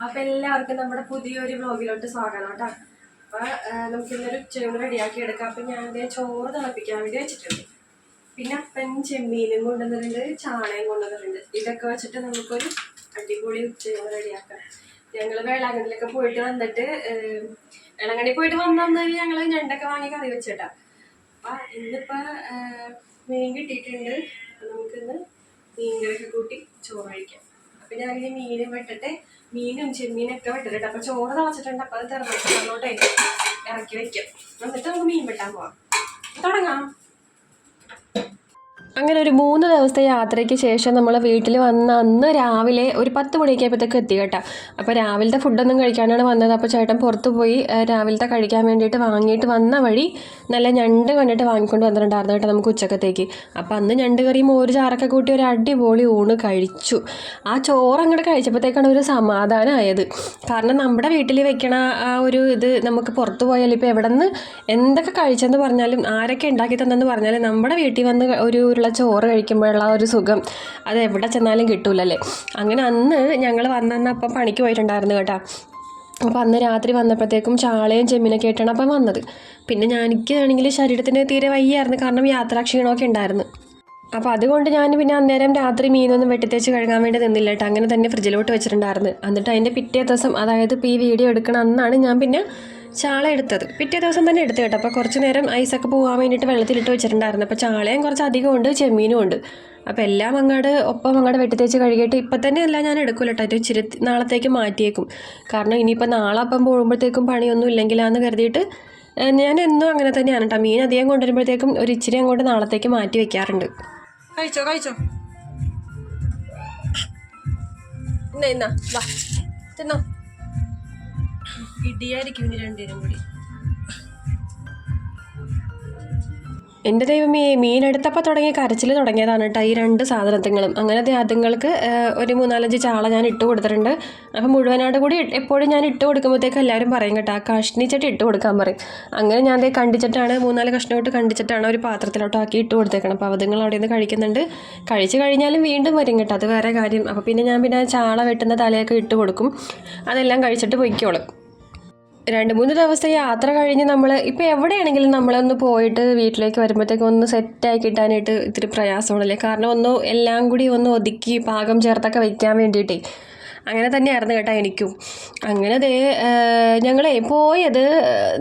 അപ്പൊ എല്ലാവർക്കും നമ്മുടെ പുതിയൊരു വ്ലോഗിലോട്ട് സ്വാഗതം കേട്ടോ. അപ്പൊ നമുക്ക് ഇന്നൊരു ഉച്ചയൂണ് റെഡിയാക്കി എടുക്കാം. അപ്പൊ ഞാൻ ചോറ് തിളപ്പിക്കാൻ വേണ്ടി വെച്ചിട്ടുണ്ട്. പിന്നെ അപ്പൻ ചെമ്മീനും കൊണ്ടുവന്നിട്ടുണ്ട്, ചാണയും കൊണ്ടുവന്നിട്ടുണ്ട്. ഇതൊക്കെ വെച്ചിട്ട് നമുക്കൊരു അടിപൊളി ഉച്ചയൂണ് റെഡിയാക്കാം. ഞങ്ങൾ വേളാങ്കണ്ണിലൊക്കെ പോയിട്ട് വന്നിട്ട് വേളാങ്കണ്ണി പോയിട്ട് വന്നു ഞങ്ങൾ ഞണ്ടൊക്കെ വാങ്ങി കറി വെച്ചിട്ടാ. അപ്പൊ ഇന്നിപ്പോ മീൻ കിട്ടിയിട്ടുണ്ട്. നമുക്കിന്ന് മീൻകറിയൊക്കെ കൂട്ടി ചോറ് കഴിക്കാം. അപ്പൊ ഞാനിങ്ങനെ മീനും വെട്ടിട്ട് മീനും ചെമ്മീനൊക്കെ വെട്ടിട്ട് അപ്പൊ ചോറ് തിളച്ചിട്ടുണ്ട്. അപ്പൊ അത് തിറന്നോട്ടെ ഇറക്കി വെക്കാം. എന്നിട്ട് നമുക്ക് മീൻ വെട്ടാൻ പോവാം. തുടങ്ങാം. അങ്ങനെ ഒരു 3 ദിവസത്തെ യാത്രയ്ക്ക് ശേഷം നമ്മൾ വീട്ടിൽ വന്ന അന്ന് രാവിലെ ഒരു 10 മണിയൊക്കെ ആയപ്പോഴത്തേക്ക് എത്തി കേട്ടോ. അപ്പോൾ രാവിലത്തെ ഫുഡൊന്നും കഴിക്കാനാണ് വന്നത്. അപ്പോൾ ചേട്ടൻ പുറത്ത് പോയി രാവിലത്തെ കഴിക്കാൻ വേണ്ടിയിട്ട് വാങ്ങിയിട്ട് വന്ന വഴി നല്ല ഞണ്ട് കണ്ടിട്ട് വാങ്ങിക്കൊണ്ട് വന്നിട്ടുണ്ടായിരുന്നു കേട്ടോ നമുക്ക് ഉച്ചക്കത്തേക്ക്. അപ്പോൾ അന്ന് ഞണ്ട് കറിയും ഒരു ചാറൊക്കെ കൂട്ടി ഒരു അടിപൊളി ഊണ് കഴിച്ചു. ആ ചോറ് അങ്ങോട്ട് കഴിച്ചപ്പോഴത്തേക്കാണ് ഒരു സമാധാനമായത്. കാരണം നമ്മുടെ വീട്ടിൽ വെക്കണ ആ ഒരു ഇത് നമുക്ക് പുറത്ത് പോയാൽ ഇപ്പോൾ എവിടെ നിന്ന് എന്തൊക്കെ കഴിച്ചെന്ന് പറഞ്ഞാലും ആരൊക്കെ ഉണ്ടാക്കി തന്നെന്ന് പറഞ്ഞാലും നമ്മുടെ വീട്ടിൽ വന്ന് ഒരു ചോറ് കഴിക്കുമ്പോഴുള്ള ഒരു സുഖം അത് എവിടെ ചെന്നാലും കിട്ടൂലല്ലേ. അങ്ങനെ അന്ന് ഞങ്ങൾ വന്നന്ന് അപ്പം പണിക്ക് പോയിട്ടുണ്ടായിരുന്നു കേട്ടോ. അപ്പോൾ അന്ന് രാത്രി വന്നപ്പോഴത്തേക്കും ചാളയും ചെമ്മീനൊക്കെ ആയിട്ടാണ് അപ്പം വന്നത്. പിന്നെ എനിക്കാണെങ്കിൽ ശരീരത്തിന് തീരെ വയ്യായിരുന്നു, കാരണം യാത്രാക്ഷീണമൊക്കെ ഉണ്ടായിരുന്നു. അപ്പോൾ അതുകൊണ്ട് ഞാൻ പിന്നെ അന്നേരം രാത്രി മീനൊന്നും വെട്ടിത്തേച്ച് കഴുകാൻ വേണ്ടി നിന്നില്ല കേട്ടോ. അങ്ങനെ തന്നെ ഫ്രിഡ്ജിലോട്ട് വെച്ചിട്ടുണ്ടായിരുന്നു. എന്നിട്ട് അതിൻ്റെ പിറ്റേ ദിവസം, അതായത് ഇപ്പോൾ ഈ വീഡിയോ എടുക്കണം അന്നാണ് ഞാൻ പിന്നെ ചാള എടുത്തത്. പിറ്റേ ദിവസം തന്നെ എടുത്തു കേട്ടോ. അപ്പോൾ കുറച്ച് നേരം ഐസൊക്കെ പോകാൻ വേണ്ടിയിട്ട് വെള്ളത്തിലിട്ട് വെച്ചിട്ടുണ്ടായിരുന്നു. അപ്പോൾ ചാളയും കുറച്ച് അധികം ഉണ്ട്, ചെമ്മീനും ഉണ്ട്. അപ്പോൾ എല്ലാം ഒപ്പം വെട്ടിത്തേച്ച് കഴുകിയിട്ട് ഇപ്പം തന്നെ എല്ലാം ഞാൻ എടുക്കില്ല കേട്ടോ. ഇത് ഇച്ചിരി നാളത്തേക്ക് മാറ്റിയേക്കും. കാരണം ഇനിയിപ്പോൾ നാളെ അപ്പം പോകുമ്പോഴത്തേക്കും പണിയൊന്നും ഇല്ലെങ്കിലാന്ന് കരുതിയിട്ട് ഞാൻ എന്നും അങ്ങനെ തന്നെയാണ് കേട്ടോ. മീൻ അധികം കൊണ്ടുവരുമ്പോഴത്തേക്കും ഒരു ഇച്ചിരി അങ്ങോട്ട് നാളത്തേക്ക് മാറ്റി വെക്കാറുണ്ട്. കഴിച്ചോ ഇന്നാ വാ തിന്നോ. ഇടിയായിരിക്കും ഇനി രണ്ടുപേരും കൂടി. എൻ്റെ ദൈവമേ, മീനെടുത്തപ്പോൾ തുടങ്ങിയ കരച്ചിൽ തുടങ്ങിയതാണ് കേട്ടോ ഈ 2 സാധനങ്ങളും. അങ്ങനെ അതുങ്ങൾക്ക് ഒരു 3-4 ചാള ഞാൻ ഇട്ട് കൊടുത്തിട്ടുണ്ട്. അപ്പം മുഴുവനായിട്ട് കൂടി എപ്പോഴും ഞാൻ ഇട്ട് കൊടുക്കുമ്പോഴത്തേക്ക് എല്ലാവരും പറയും കേട്ടോ, കഷ്ണിച്ചിട്ട് ഇട്ട് കൊടുക്കാൻ പറയും. അങ്ങനെ ഞാൻ കണ്ടിച്ചിട്ടാണ് 3-4 കഷ്ണമായിട്ട് കണ്ടിച്ചിട്ടാണ് ഒരു പാത്രത്തിലോട്ട് ആക്കി ഇട്ട് കൊടുത്തേക്കണം. അപ്പോൾ അതുങ്ങൾ അവിടെ നിന്ന് കഴിക്കുന്നുണ്ട്. കഴിച്ച് കഴിഞ്ഞാലും വീണ്ടും വരും കേട്ടോ, അത് വേറെ കാര്യം. അപ്പോൾ പിന്നെ ചാള വെട്ടുന്ന തലയൊക്കെ ഇട്ട് കൊടുക്കും. അതെല്ലാം കഴിച്ചിട്ട് പൊയ്ക്കോളും. 2-3 ദിവസത്തെ യാത്ര കഴിഞ്ഞ് നമ്മൾ ഇപ്പോൾ എവിടെയാണെങ്കിലും നമ്മളൊന്ന് പോയിട്ട് വീട്ടിലേക്ക് വരുമ്പോഴത്തേക്കും ഒന്ന് സെറ്റായി കിട്ടാനായിട്ട് ഇത്തിരി പ്രയാസമാണല്ലേ. കാരണം എല്ലാം കൂടി ഒതുക്കി പാകം ചേർത്തൊക്കെ വയ്ക്കാൻ വേണ്ടിയിട്ടേ. അങ്ങനെ തന്നെയായിരുന്നു കേട്ടോ എനിക്കും. അങ്ങനെ ഞങ്ങളെ പോയത്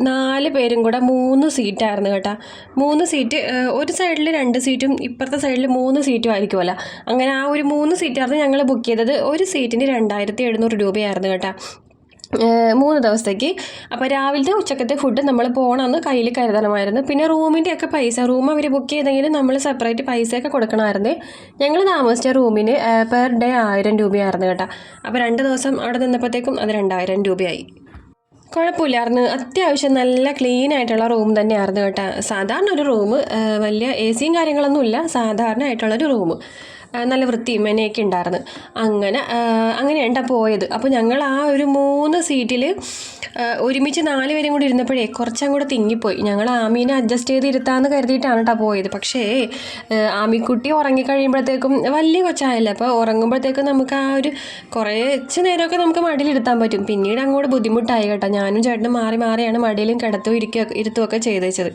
4 പേരും കൂടെ 3 സീറ്റായിരുന്നു കേട്ടോ. 3 സീറ്റ്, ഒരു സൈഡിൽ 2 സീറ്റും ഇപ്പുറത്തെ സൈഡിൽ 3 സീറ്റും ആയിരിക്കുമല്ലോ. അങ്ങനെ ആ ഒരു 3 സീറ്റായിരുന്നു ഞങ്ങൾ ബുക്ക് ചെയ്തത്. ഒരു സീറ്റിന് 2700 രൂപയായിരുന്നു കേട്ടോ 3 ദിവസത്തേക്ക്. അപ്പോൾ രാവിലത്തെ ഉച്ചക്കത്തെ ഫുഡ് നമ്മൾ പോകണമെന്ന് കയ്യിൽ കരുതണമായിരുന്നു. പിന്നെ റൂമിൻ്റെയൊക്കെ പൈസ, റൂം അവർ ബുക്ക് ചെയ്തെങ്കിലും നമ്മൾ സെപ്പറേറ്റ് പൈസയൊക്കെ കൊടുക്കണമായിരുന്നു. ഞങ്ങൾ താമസിച്ച റൂമിന് പെർ ഡേ 1000 രൂപയായിരുന്നു കേട്ടോ. അപ്പോൾ 2 ദിവസം അവിടെ നിന്നപ്പോഴത്തേക്കും അത് 2000 രൂപയായി. കുഴപ്പമില്ലായിരുന്നു. അത്യാവശ്യം നല്ല ക്ലീൻ ആയിട്ടുള്ള റൂം തന്നെയായിരുന്നു കേട്ടോ. സാധാരണ ഒരു റൂം, വലിയ എ സിയും കാര്യങ്ങളൊന്നുമില്ല, സാധാരണ ആയിട്ടുള്ളൊരു റൂം. നല്ല വൃത്തിയും മെനയൊക്കെ ഉണ്ടായിരുന്നു. അങ്ങനെയാണ് പോയത്. അപ്പോൾ ഞങ്ങൾ ആ ഒരു 3 സീറ്റിൽ ഒരുമിച്ച് 4 പേരും കൂടി ഇരുന്നപ്പോഴേ കുറച്ചങ്ങോട്ട് തിങ്ങിപ്പോയി. ഞങ്ങൾ ആമീനെ അഡ്ജസ്റ്റ് ചെയ്ത് ഇരുത്താമെന്ന് കരുതിയിട്ടാണ് കേട്ടോ പോയത്. പക്ഷേ ആമിക്കുട്ടി ഉറങ്ങിക്കഴിയുമ്പോഴത്തേക്കും വലിയ കൊച്ചായല്ലേ, അപ്പോൾ ഉറങ്ങുമ്പോഴത്തേക്കും നമുക്ക് ആ ഒരു കുറച്ച് നേരമൊക്കെ നമുക്ക് മടിയിലിരുത്താൻ പറ്റും. പിന്നീട് അങ്ങോട്ട് ബുദ്ധിമുട്ടായി കേട്ടോ. ഞാനും ചേട്ടനും മാറിയാണ് മടിയിലും ഇരുത്തുകയൊക്കെ ചെയ്തേച്ചത്.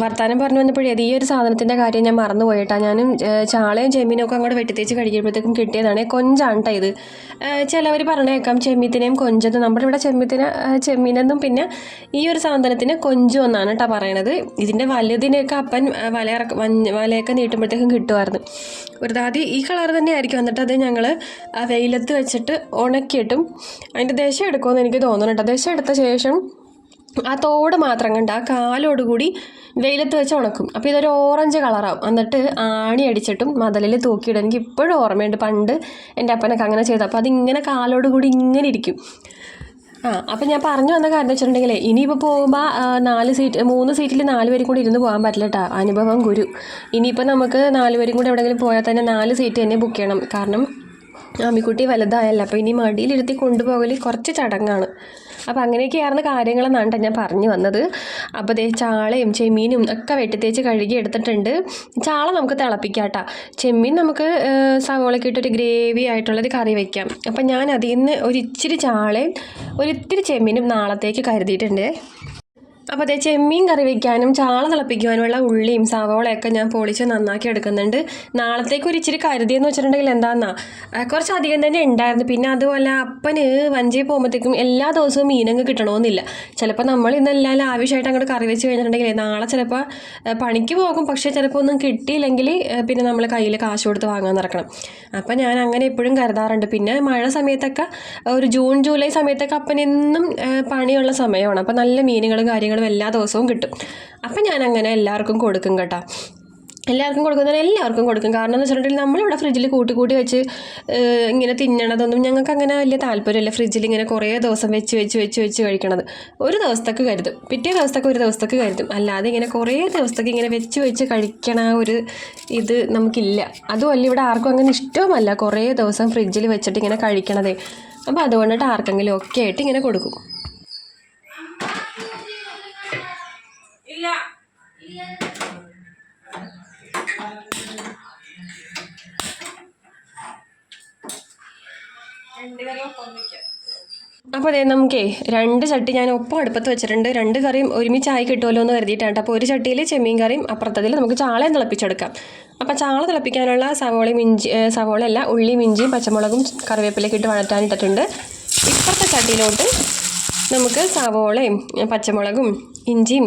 വർത്താനം പറഞ്ഞു വന്നപ്പോഴേ ഈ ഒരു സാധനത്തിൻ്റെ കാര്യം ഞാൻ മറന്നു പോയിട്ടാ. ഞാനും ചാളയും ചെമ്മീനും ഒക്കെ അങ്ങോട്ട് വെട്ടിത്തേച്ച് കഴിക്കുമ്പോഴത്തേക്കും കിട്ടിയതാണ്. കൊഞ്ചാണ് കേട്ടോ ഇത്. ചിലവർ പറഞ്ഞേക്കാം ചെമ്മീത്തിനെയും കൊഞ്ചെന്ന്. നമ്മുടെ ഇവിടെ ചെമ്മീനെന്നും പിന്നെ ഈ ഒരു സാധനത്തിന് കൊഞ്ചും എന്നാണ് കേട്ടോ പറയണത്. ഇതിൻ്റെ വലുതിനെയൊക്കെ അപ്പൻ വലയൊക്കെ നീട്ടുമ്പോഴത്തേക്കും കിട്ടുമായിരുന്നു. ഒരു ദാതി ഈ കളർ തന്നെ ആയിരിക്കും. എന്നിട്ട് അത് ഞങ്ങൾ വെയിലത്ത് വെച്ചിട്ട് ഉണക്കിയിട്ടും അതിൻ്റെ ദശ എടുക്കുമെന്ന് എനിക്ക് തോന്നുന്നു കേട്ടോ. ദശ എടുത്ത ശേഷം ആ തോട് മാത്രം കണ്ട് ആ കാലോടുകൂടി വെയിലത്ത് വെച്ച് ഉണക്കും. അപ്പോൾ ഇതൊരു ഓറഞ്ച് കളറാവും. എന്നിട്ട് ആണി അടിച്ചിട്ടും മതിലിൽ തൂക്കിയിടും. എനിക്ക് ഇപ്പോഴും ഓർമ്മയുണ്ട്, പണ്ട് എൻ്റെ അപ്പനൊക്കെ അങ്ങനെ ചെയ്തു. അപ്പോൾ അതിങ്ങനെ കാലോടുകൂടി ഇങ്ങനെ ഇരിക്കും. അപ്പം ഞാൻ പറഞ്ഞു വന്ന കാര്യം വെച്ചിട്ടുണ്ടെങ്കിൽ ഇനിയിപ്പോൾ പോകുമ്പോൾ 3 സീറ്റിൽ 4 പേരും കൂടി ഇരുന്ന് പോകാൻ പറ്റില്ല കേട്ടോ. അനുഭവം ഗുരു. ഇനിയിപ്പോൾ നമുക്ക് 4 പേരും കൂടി എവിടെയെങ്കിലും പോയാൽ തന്നെ 4 സീറ്റ് തന്നെ ബുക്ക് ചെയ്യണം. കാരണം ആമിക്കുട്ടി വലുതായല്ലോ, അപ്പോൾ ഇനി മടിയിലിരുത്തി കൊണ്ടുപോകൽ കുറച്ച് ചടങ്ങാണ്. അപ്പോൾ അങ്ങനെയൊക്കെയായിരുന്നു കാര്യങ്ങളെന്നാണ് കേട്ടോ ഞാൻ പറഞ്ഞു വന്നത്. അപ്പോൾ ദേ ചാളയും ചെമ്മീനും ഒക്കെ വെട്ടിത്തേച്ച് കഴുകി എടുത്തിട്ടുണ്ട്. ചാള നമുക്ക് തിളപ്പിക്കാം കേട്ടോ. ചെമ്മീൻ നമുക്ക് സവോളയൊക്കെ ഇട്ടൊരു ഗ്രേവി ആയിട്ടുള്ളത് കറി വയ്ക്കാം. അപ്പം ഞാൻ അതിൽ നിന്ന് ഒരിച്ചിരി ചാളയും ഒരിത്തിരി ചെമ്മീനും നാളത്തേക്ക് കരുതിയിട്ടുണ്ട്. അപ്പോൾ അതേ ചെമ്മീൻ കറി വയ്ക്കാനും ചാള തിളപ്പിക്കുവാനുമുള്ള ഉള്ളിയും സവോളയൊക്കെ ഞാൻ പൊളിച്ച് നന്നാക്കി എടുക്കുന്നുണ്ട്. നാളത്തേക്ക് ഒരു ഇച്ചിരി കരുതിയെന്ന് വെച്ചിട്ടുണ്ടെങ്കിൽ എന്താണെന്നാ കുറച്ചധികം തന്നെ ഉണ്ടായിരുന്നു. പിന്നെ അതുപോലെ അപ്പന് വഞ്ചിയിൽ പോകുമ്പോഴത്തേക്കും എല്ലാ ദിവസവും മീനങ്ങ് കിട്ടണമെന്നില്ല. ചിലപ്പോൾ നമ്മൾ ഇന്നെല്ലാം ലാവിഷായിട്ട് അങ്ങോട്ട് കറി വെച്ച് കഴിഞ്ഞിട്ടുണ്ടെങ്കിൽ നാളെ ചിലപ്പോൾ പണിക്ക് പോകും. പക്ഷേ ചിലപ്പോൾ ഒന്നും കിട്ടിയില്ലെങ്കിൽ പിന്നെ നമ്മൾ കയ്യിൽ കാശ് കൊടുത്ത് വാങ്ങാൻ നടക്കണം. അപ്പം ഞാൻ അങ്ങനെ എപ്പോഴും കരുതാറുണ്ട്. പിന്നെ മഴ സമയത്തൊക്കെ ഒരു ജൂൺ ജൂലൈ സമയത്തൊക്കെ അപ്പനെന്നും പണിയുള്ള സമയമാണ്. അപ്പം നല്ല മീനുകളും കാര്യങ്ങളും എല്ലാ ദിവസവും കിട്ടും. അപ്പം ഞാൻ അങ്ങനെ എല്ലാവർക്കും കൊടുക്കും കേട്ടോ. എല്ലാവർക്കും കൊടുക്കും. കാരണം എന്ന് വെച്ചിട്ടുണ്ടെങ്കിൽ നമ്മളിവിടെ ഫ്രിഡ്ജിൽ കൂട്ടി വെച്ച് ഇങ്ങനെ തിന്നണതൊന്നും ഞങ്ങൾക്ക് അങ്ങനെ വലിയ താല്പര്യമില്ല. ഫ്രിഡ്ജിൽ ഇങ്ങനെ കുറേ ദിവസം വെച്ച് കഴിക്കണത്. ഒരു ദിവസത്തേക്ക് കരുതും, പിറ്റേ ദിവസത്തേക്ക് ഒരു ദിവസത്തേക്ക് കരുതും. അല്ലാതെ ഇങ്ങനെ കുറേ ദിവസത്തേക്ക് ഇങ്ങനെ വെച്ച് കഴിക്കണ ഒരു ഇത് നമുക്കില്ല. അതുമല്ല ഇവിടെ ആർക്കും അങ്ങനെ ഇഷ്ടവുമല്ല കുറേ ദിവസം ഫ്രിഡ്ജിൽ വെച്ചിട്ട് ഇങ്ങനെ കഴിക്കണതേ. അപ്പോൾ അതുകൊണ്ടിട്ട് ആർക്കെങ്കിലും ഒക്കെ ആയിട്ട് ഇങ്ങനെ കൊടുക്കും. അപ്പോൾ അതെ നമുക്കേ 2 ചട്ടി ഞാൻ ഒപ്പം അടുപ്പത്ത് വെച്ചിട്ടുണ്ട്. 2 കറിയും ഒരുമിച്ചായി കിട്ടുമല്ലോ എന്ന് കരുതിയിട്ടാണ്. അപ്പോൾ ഒരു ചട്ടിയിൽ ചെമ്മീൻ കറിയും അപ്പുറത്തതിൽ നമുക്ക് ചാളയും തിളപ്പിച്ചെടുക്കാം. അപ്പോൾ ചാള തിളപ്പിക്കാനുള്ള സവോളയല്ല ഉള്ളിയും ഇഞ്ചിയും പച്ചമുളകും കറിവേപ്പിലേക്ക് ഇട്ട് വഴറ്റാനിട്ടിട്ടുണ്ട്. ഇപ്പുറത്തെ ചട്ടിയിലോട്ട് നമുക്ക് സവോളയും പച്ചമുളകും ഇഞ്ചിയും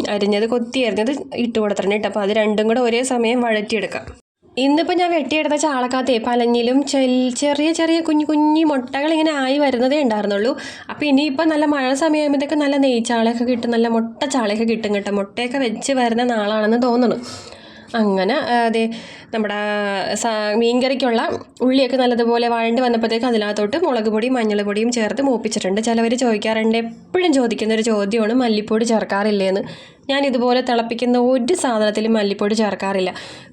കൊത്തി അരിഞ്ഞത് ഇട്ട് കൊടുത്തിട്ടുണ്ട് കേട്ടോ. അപ്പോൾ അത് രണ്ടും കൂടെ ഒരേ സമയം വഴറ്റിയെടുക്കാം. ഇന്നിപ്പോൾ ഞാൻ വെട്ടിയെടുത്ത ചാളക്കകത്തെ പലഞ്ഞിലും ചെറിയ കുഞ്ഞു മുട്ടകൾ ഇങ്ങനെ ആയി വരുന്നതേ ഉണ്ടായിരുന്നുള്ളൂ. അപ്പോൾ ഇനിയിപ്പോൾ നല്ല മഴ സമയമാകുമ്പോഴത്തേക്ക് നല്ല നെയ്ച്ചാളയൊക്കെ കിട്ടും, നല്ല മുട്ട ചാളയൊക്കെ കിട്ടും കേട്ടോ. മുട്ടയൊക്കെ വെച്ച് വരുന്ന നാളാണെന്ന് തോന്നുന്നു. അങ്ങനെ അതെ നമ്മുടെ മീൻകറിക്കുള്ള ഉള്ളിയൊക്കെ നല്ലതുപോലെ വഴണ്ട് വന്നപ്പോഴത്തേക്ക് അതിനകത്തോട്ട് മുളക് പൊടിയും മഞ്ഞൾ പൊടിയും ചേർത്ത് മൂപ്പിച്ചിട്ടുണ്ട്. ചിലവർ ചോദിക്കാറുണ്ട്, എപ്പോഴും ചോദിക്കുന്ന ഒരു ചോദ്യമാണ് മല്ലിപ്പൊടി ചേർക്കാറില്ലേന്ന്. ഞാൻ ഇതുപോലെ തിളപ്പിക്കുന്ന ഒരു സാധനത്തിലും മല്ലിപ്പൊടി ചേർക്കാറില്ല.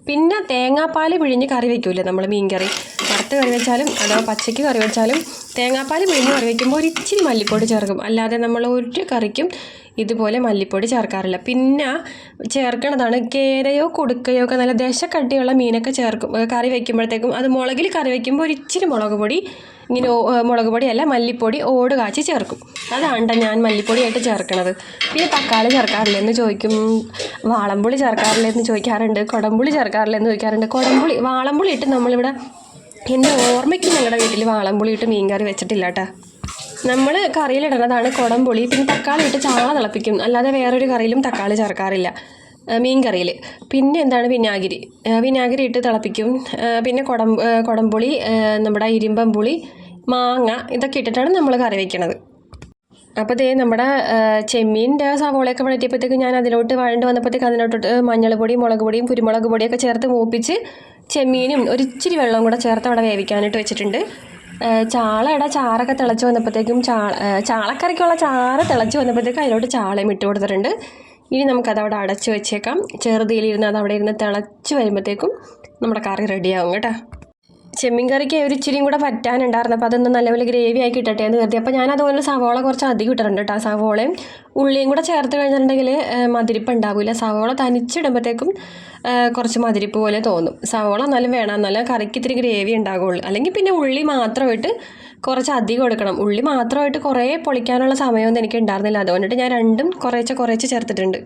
പിന്നെ തേങ്ങാപ്പാൽ പിഴിഞ്ഞ് കറി വയ്ക്കൂലേ നമ്മൾ മീൻകറി, വറുത്ത് കറി വെച്ചാലും അഥവാ പച്ചയ്ക്ക് കറി വെച്ചാലും തേങ്ങാപ്പാൽ പിഴിഞ്ഞ് കറി വയ്ക്കുമ്പോൾ ഒരു ഇച്ചിരി മല്ലിപ്പൊടി ചേർക്കും. അല്ലാതെ നമ്മൾ ഒരു കറിക്കും ഇതുപോലെ മല്ലിപ്പൊടി ചേർക്കാറില്ല. പിന്നെ ചേർക്കണതാണ് കേരയോ കൊടുക്കയോ ഒക്കെ നല്ല ദശക്കട്ടിയുള്ള മീനൊക്കെ ചേർക്കും കറി വയ്ക്കുമ്പോഴത്തേക്കും. അത് മുളകിൽ കറി വയ്ക്കുമ്പോൾ ഒരു ഇച്ചിരി മുളക് പൊടി ഇങ്ങനെ മുളക് പൊടിയല്ല മല്ലിപ്പൊടി ഓട് കാച്ചി ചേർക്കും. അതാണ് ഞാൻ മല്ലിപ്പൊടിയായിട്ട് ചേർക്കണത്. പിന്നെ തക്കാളി ചേർക്കാറില്ലെന്ന് ചോദിക്കും, വാളംപുളി ചേർക്കാറില്ലെന്ന് ചോദിക്കാറുണ്ട്, കുടംപുളി ചേർക്കാറില്ലെന്ന് ചോദിക്കാറുണ്ട്. വാളംപുളി ഇട്ട് നമ്മളിവിടെ എൻ്റെ ഓർമ്മയ്ക്ക് ഞങ്ങളുടെ വീട്ടിൽ വാളംപുളി ഇട്ട് മീൻ കറി വെച്ചിട്ടില്ല കേട്ടോ. നമ്മൾ കറിയിലിടുന്നതാണ് കുടംപുളി. പിന്നെ തക്കാളി ഇട്ട് ചാള തിളപ്പിക്കും, അല്ലാതെ വേറൊരു കറിയിലും തക്കാളി ചേർക്കാറില്ല മീൻ കറിയിൽ. പിന്നെ എന്താണ് വിനാഗിരി ഇട്ട് തിളപ്പിക്കും. പിന്നെ കുടംപുളി, നമ്മുടെ ഇരുമ്പം പുളി, മാങ്ങ ഇതൊക്കെ ഇട്ടിട്ടാണ് നമ്മൾ കറി വയ്ക്കണത്. അപ്പോൾ ദേ നമ്മുടെ ചെമ്മീൻ്റെ സവോളയൊക്കെ വഴറ്റിയപ്പോഴത്തേക്ക് ഞാൻ അതിലോട്ട് വഴണ്ട് വന്നപ്പോഴത്തേക്ക് അതിലോട്ട് മഞ്ഞൾ പൊടിയും മുളക് പൊടിയും കുരുമുളക് പൊടിയൊക്കെ ചേർത്ത് മൂപ്പിച്ച് ചെമ്മീനും ഒരിച്ചിരി വെള്ളവും കൂടെ ചേർത്ത് അവിടെ വേവിക്കാനായിട്ട് വെച്ചിട്ടുണ്ട്. ചാളയുടെ ചാറൊക്കെ തിളച്ച് വന്നപ്പോഴത്തേക്കും ചാളക്കറിക്കുള്ള ചാറ് തിളച്ച് വന്നപ്പോഴത്തേക്കും അതിലോട്ട് ചാളയും ഇട്ട് കൊടുത്തിട്ടുണ്ട്. ഇനി നമുക്കതവിടെ അടച്ച് വെച്ചേക്കാം. ചെറുതീലിരുന്ന് അത് അവിടെ ഇരുന്ന് തിളച്ച് വരുമ്പോഴത്തേക്കും നമ്മുടെ കറി റെഡിയാവും കേട്ടോ. ചെമ്മീൻ കറിക്ക് ഒരു ഇച്ചിരിയും കൂടെ പറ്റാനുണ്ടായിരുന്നു. അപ്പോൾ അതൊന്ന് നല്ലപോലെ ഗ്രേവി ആയി കിട്ടട്ടെ എന്ന് കരുതി. അപ്പോൾ ഞാൻ അതുപോലെ സവോള കുറച്ച് അധികം ഇട്ടിട്ടുണ്ട് കേട്ടോ. സവോളയും ഉള്ളിയും കൂടെ ചേർത്ത് കഴിഞ്ഞിട്ടുണ്ടെങ്കിൽ മതിരിപ്പ് ഉണ്ടാവില്ല. സവോള തനിച്ചിടുമ്പോഴത്തേക്കും കുറച്ച് മതിരിപ്പ് പോലെ തോന്നും. സവോള എന്നാലും വേണം, എന്നാലും കറിക്ക് ഇത്തിരി ഗ്രേവി ഉണ്ടാകുള്ളൂ. അല്ലെങ്കിൽ പിന്നെ ഉള്ളി മാത്രമായിട്ട് കുറച്ച് അധികം എടുക്കണം. ഉള്ളി മാത്രമായിട്ട് കുറേ പൊളിക്കാനുള്ള സമയമൊന്നും എനിക്ക് ഉണ്ടായിരുന്നില്ല. അതുകൊണ്ടിട്ട് ഞാൻ രണ്ടും കുറേശ്ശെ ചേർത്തിട്ടുണ്ട്.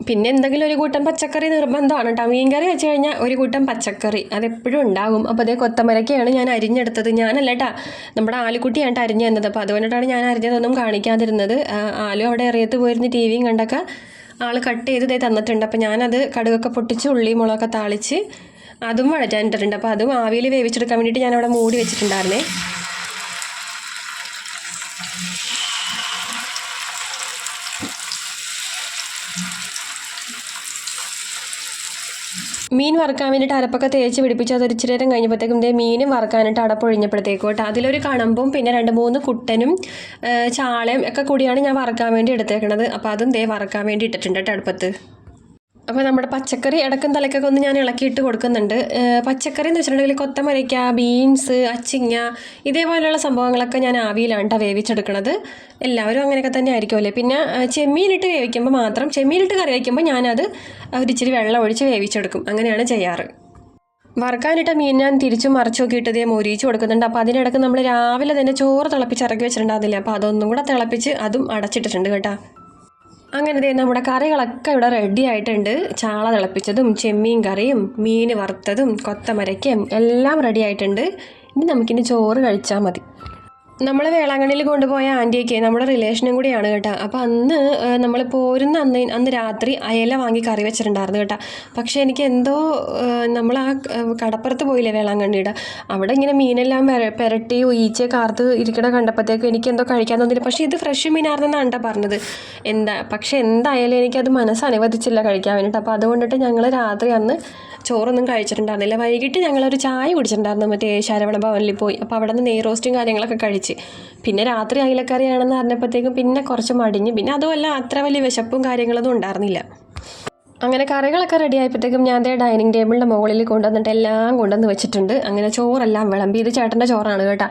പിന്നെ എന്തെങ്കിലും ഒരു കൂട്ടം പച്ചക്കറി നിർബന്ധമാണ് കേട്ടോ. മീൻ കറി വെച്ച് കഴിഞ്ഞാൽ ഒരു കൂട്ടം പച്ചക്കറി അതെപ്പോഴും ഉണ്ടാകും. അപ്പോൾ അതേ കൊത്തമരക്കയാണ് ഞാൻ അരിഞ്ഞെടുത്തത്. ഞാനല്ല കേട്ടോ, നമ്മുടെ ആലുക്കുട്ടിയാണ് അരിഞ്ഞു തന്നത്. അപ്പോൾ അതുകൊണ്ടിട്ടാണ് ഞാൻ അരിഞ്ഞതൊന്നും കാണിക്കാതിരുന്നത്. ആലു അവിടെ എറിയത്ത് പോയിരുന്ന് ടി വിയും കണ്ടൊക്കെ ആൾ കട്ട് ചെയ്ത് തന്നിട്ടുണ്ട്. അപ്പോൾ ഞാനത് കടുകൊക്കെ പൊട്ടിച്ച് ഉള്ളി മുളകൊക്കെ താളിച്ച് അതും വഴറ്റാനിട്ടിട്ടുണ്ട്. അപ്പോൾ അതും ആവിയിൽ വേവിച്ചെടുക്കാൻ വേണ്ടിയിട്ട് ഞാനവിടെ മൂടി വെച്ചിട്ടുണ്ടായിരുന്നേ. മീൻ വറുക്കാൻ വേണ്ടിയിട്ട് അരപ്പൊക്കെ തേച്ച് പിടിപ്പിച്ച് അതൊരു ഇച്ചിരി നേരം കഴിഞ്ഞപ്പോഴത്തേക്കും മീനും വറുക്കാനായിട്ട് അടപ്പൊഴിഞ്ഞപ്പോഴത്തേക്കും കേട്ടോ അതിലൊരു കണമ്പും പിന്നെ 2-3 കുട്ടനും ചാളയും ഒക്കെ കൂടിയാണ് ഞാൻ വറുക്കാൻ വേണ്ടി എടുത്തേക്കണത്. അപ്പോൾ അതും വറുക്കാൻ വേണ്ടി ഇട്ടിട്ടുണ്ട് കേട്ടോ അടുപ്പത്ത്. അപ്പോൾ നമ്മുടെ പച്ചക്കറി ഇടക്കും തലക്കൊക്കെ ഒന്ന് ഞാൻ ഇളക്കിയിട്ട് കൊടുക്കുന്നുണ്ട്. പച്ചക്കറി എന്ന് വെച്ചിട്ടുണ്ടെങ്കിൽ കൊത്തമരയ്ക്ക, ബീൻസ്, അച്ചിങ്ങ ഇതേപോലെയുള്ള സംഭവങ്ങളൊക്കെ ഞാൻ ആവിയിലാണ് വേവിച്ചെടുക്കുന്നത്. എല്ലാവരും അങ്ങനെയൊക്കെ തന്നെ ആയിരിക്കുമല്ലേ. പിന്നെ ചെമ്മീനിട്ട് വേവിക്കുമ്പോൾ മാത്രം, ചെമ്മീനിട്ട് കറി വയ്ക്കുമ്പോൾ ഞാനത് ഒരിച്ചിരി വെള്ളം ഒഴിച്ച് വേവിച്ചെടുക്കും. അങ്ങനെയാണ് ചെയ്യാറ്. വറുക്കാനിട്ട മീൻ ഞാൻ തിരിച്ചും മറിച്ചു നോക്കിയിട്ട് മൊരിയിച്ച് കൊടുക്കുന്നുണ്ട്. അപ്പോൾ അതിനിടയ്ക്ക് നമ്മൾ രാവിലെ തന്നെ ചോറ് തിളപ്പിച്ച് ഇറക്കി വെച്ചിട്ടുണ്ടാകുന്നില്ല. അപ്പോൾ അതൊന്നും കൂടെ തിളപ്പിച്ച് അതും അടച്ചിട്ടിട്ടുണ്ട് കേട്ടോ. അങ്ങനെ നമ്മുടെ കറികളൊക്കെ ഇവിടെ റെഡി ആയിട്ടുണ്ട്. ചാള തിളപ്പിച്ചതും ചെമ്മീൻ കറിയും മീൻ വറുത്തതും കൊത്തമരയ്ക്കും എല്ലാം റെഡി ആയിട്ടുണ്ട്. ഇനി നമുക്കിനി ചോറ് കഴിച്ചാൽ മതി. നമ്മൾ വേളാങ്കണ്ണിയിൽ കൊണ്ടുപോയ ആൻറ്റിയൊക്കെ നമ്മുടെ റിലേഷനും കൂടിയാണ് കേട്ടോ. അപ്പോൾ അന്ന് നമ്മൾ പോരുന്ന അന്ന് രാത്രി അയല വാങ്ങി കറി വെച്ചിട്ടുണ്ടായിരുന്നു കേട്ടോ. പക്ഷേ എനിക്ക് എന്തോ നമ്മൾ ആ കടപ്പുറത്ത് പോയില്ലേ വേളാങ്കണ്ണിയുടെ അവിടെ ഇങ്ങനെ മീനെല്ലാം പെരട്ടി ഈച്ചയെ കാർത്ത് ഇരിക്കണ കണ്ടപ്പോഴത്തേക്കും എനിക്കെന്തോ കഴിക്കാൻ തോന്നിയില്ല. പക്ഷേ ഇത് ഫ്രഷ് മീനായിരുന്നെന്നാണ് കേട്ടോ പറഞ്ഞത്. പക്ഷേ എന്തായാലും എനിക്കത് മനസ്സനുവദിച്ചില്ല കഴിക്കാൻ വേണ്ടിയിട്ട്. അപ്പോൾ അതുകൊണ്ടിട്ട് ഞങ്ങൾ രാത്രി അന്ന് ചോറൊന്നും കഴിച്ചിട്ടുണ്ടായിരുന്നില്ല. വൈകിട്ട് ഞങ്ങളൊരു ചായ കുടിച്ചിട്ടുണ്ടായിരുന്നു മറ്റേ ശരവണ ഭവനിൽ പോയി. അപ്പോൾ അവിടെ നിന്ന് നെയ് റോസ്റ്റും കാര്യങ്ങളൊക്കെ കഴിച്ച് പിന്നെ രാത്രി അയിലക്കറിയാണെന്ന് അറിഞ്ഞപ്പോഴത്തേക്കും പിന്നെ കുറച്ച് മടിഞ്ഞ്. പിന്നെ അതുമല്ല അത്ര വലിയ വിശപ്പും കാര്യങ്ങളൊന്നും ഉണ്ടായിരുന്നില്ല. അങ്ങനെ കറികളൊക്കെ റെഡി ആയപ്പോഴത്തേക്കും ഞാൻ ഡൈനിങ് ടേബിളിൻ്റെ മുകളിൽ കൊണ്ടുവന്നിട്ട് എല്ലാം കൊണ്ടുവന്ന് വെച്ചിട്ടുണ്ട്. അങ്ങനെ ചോറെല്ലാം വിളമ്പി. ഇത് ചേട്ടൻ്റെ ചോറാണ് കേട്ടോ.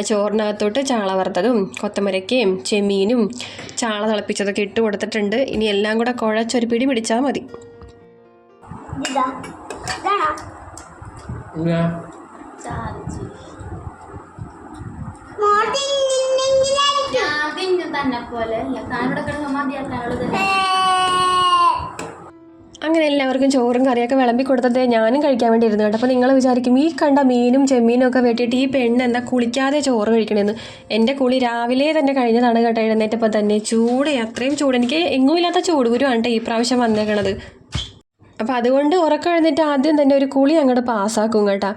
ചോറിനകത്തോട്ട് ചാള വറുത്തതും കൊത്തമരയ്ക്കയും ചെമ്മീനും ചാള തിളപ്പിച്ചതൊക്കെ ഇട്ട് കൊടുത്തിട്ടുണ്ട്. ഇനി എല്ലാം കൂടെ കുഴച്ചൊരു പിടി പിടിച്ചാൽ മതി. അങ്ങനെ എല്ലാവർക്കും ചോറും കറിയൊക്കെ വിളമ്പി കൊടുത്തത് ഞാനും കഴിക്കാൻ വേണ്ടി ഇരുന്നു കേട്ടോ. അപ്പോൾ നിങ്ങൾ വിചാരിക്കും ഈ കണ്ട മീനും ചെമ്മീനും ഒക്കെ വെട്ടിയിട്ട് ഈ പെണ്ണ് എന്താ കുളിക്കാതെ ചോറ് കഴിക്കണമെന്ന്. എൻ്റെ കുളി രാവിലെ തന്നെ കഴിഞ്ഞതാണ് കേട്ടോ. എഴുന്നേറ്റപ്പോൾ തന്നെ ചൂട്, അത്രയും ചൂട്, എനിക്ക് എങ്ങുമില്ലാത്ത ചൂടുകുരുവാണ് കേട്ടോ ഈ പ്രാവശ്യം വന്നേക്കണത്. അപ്പോൾ അതുകൊണ്ട് ഉറക്കം എഴുന്നേറ്റ് ആദ്യം തന്നെ ഒരു കുളി അങ്ങോട്ട് പാസ്സാക്കും കേട്ടോ.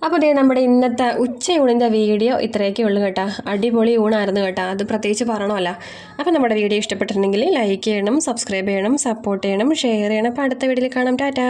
അപ്പോൾ നമ്മുടെ ഇന്നത്തെ ഉച്ചയൂണിൻ്റെ വീഡിയോ ഇത്രയൊക്കെ ഉള്ളൂ കേട്ടോ. അടിപൊളി ഊണായിരുന്നു കേട്ടോ, അത് പ്രത്യേകിച്ച് പറയണമല്ലോ. അപ്പോൾ നമ്മുടെ വീഡിയോ ഇഷ്ടപ്പെട്ടിട്ടുണ്ടെങ്കിൽ ലൈക്ക് ചെയ്യണം, സബ്സ്ക്രൈബ് ചെയ്യണം, സപ്പോർട്ട് ചെയ്യണം, ഷെയർ ചെയ്യണം. അപ്പോൾ അടുത്ത വീഡിയോയിൽ കാണാം. ടാറ്റാ.